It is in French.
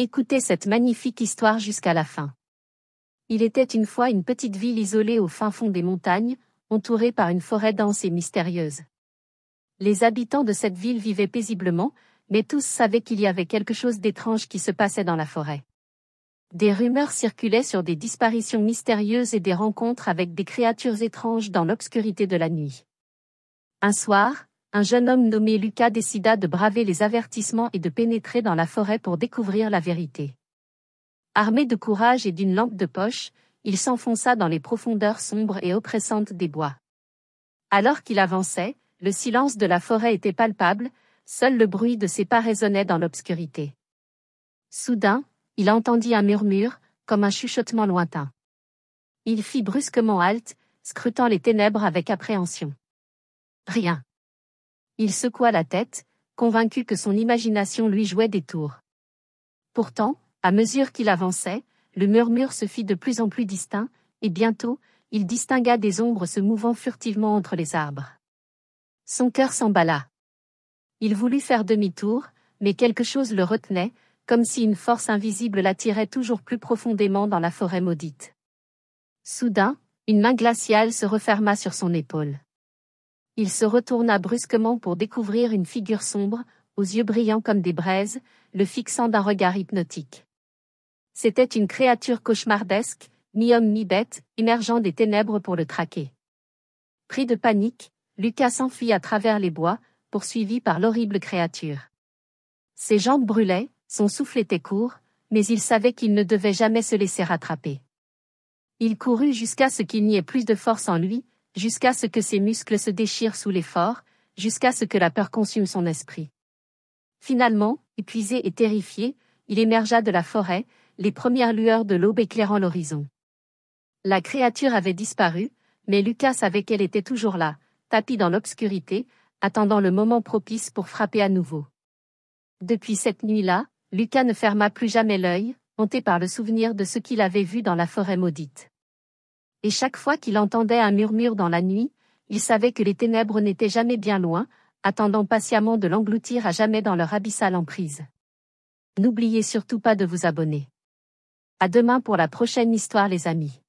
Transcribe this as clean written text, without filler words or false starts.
Écoutez cette magnifique histoire jusqu'à la fin. Il était une fois une petite ville isolée au fin fond des montagnes, entourée par une forêt dense et mystérieuse. Les habitants de cette ville vivaient paisiblement, mais tous savaient qu'il y avait quelque chose d'étrange qui se passait dans la forêt. Des rumeurs circulaient sur des disparitions mystérieuses et des rencontres avec des créatures étranges dans l'obscurité de la nuit. Un soir, un jeune homme nommé Lucas décida de braver les avertissements et de pénétrer dans la forêt pour découvrir la vérité. Armé de courage et d'une lampe de poche, il s'enfonça dans les profondeurs sombres et oppressantes des bois. Alors qu'il avançait, le silence de la forêt était palpable, seul le bruit de ses pas résonnait dans l'obscurité. Soudain, il entendit un murmure, comme un chuchotement lointain. Il fit brusquement halte, scrutant les ténèbres avec appréhension. Rien. Il secoua la tête, convaincu que son imagination lui jouait des tours. Pourtant, à mesure qu'il avançait, le murmure se fit de plus en plus distinct, et bientôt, il distingua des ombres se mouvant furtivement entre les arbres. Son cœur s'emballa. Il voulut faire demi-tour, mais quelque chose le retenait, comme si une force invisible l'attirait toujours plus profondément dans la forêt maudite. Soudain, une main glaciale se referma sur son épaule. Il se retourna brusquement pour découvrir une figure sombre, aux yeux brillants comme des braises, le fixant d'un regard hypnotique. C'était une créature cauchemardesque, mi-homme mi-bête, émergeant des ténèbres pour le traquer. Pris de panique, Lucas s'enfuit à travers les bois, poursuivi par l'horrible créature. Ses jambes brûlaient, son souffle était court, mais il savait qu'il ne devait jamais se laisser rattraper. Il courut jusqu'à ce qu'il n'y ait plus de force en lui, jusqu'à ce que ses muscles se déchirent sous l'effort, jusqu'à ce que la peur consume son esprit. Finalement, épuisé et terrifié, il émergea de la forêt, les premières lueurs de l'aube éclairant l'horizon. La créature avait disparu, mais Lucas savait qu'elle était toujours là, tapie dans l'obscurité, attendant le moment propice pour frapper à nouveau. Depuis cette nuit-là, Lucas ne ferma plus jamais l'œil, hanté par le souvenir de ce qu'il avait vu dans la forêt maudite. Et chaque fois qu'il entendait un murmure dans la nuit, il savait que les ténèbres n'étaient jamais bien loin, attendant patiemment de l'engloutir à jamais dans leur abyssale emprise. N'oubliez surtout pas de vous abonner. À demain pour la prochaine histoire les amis.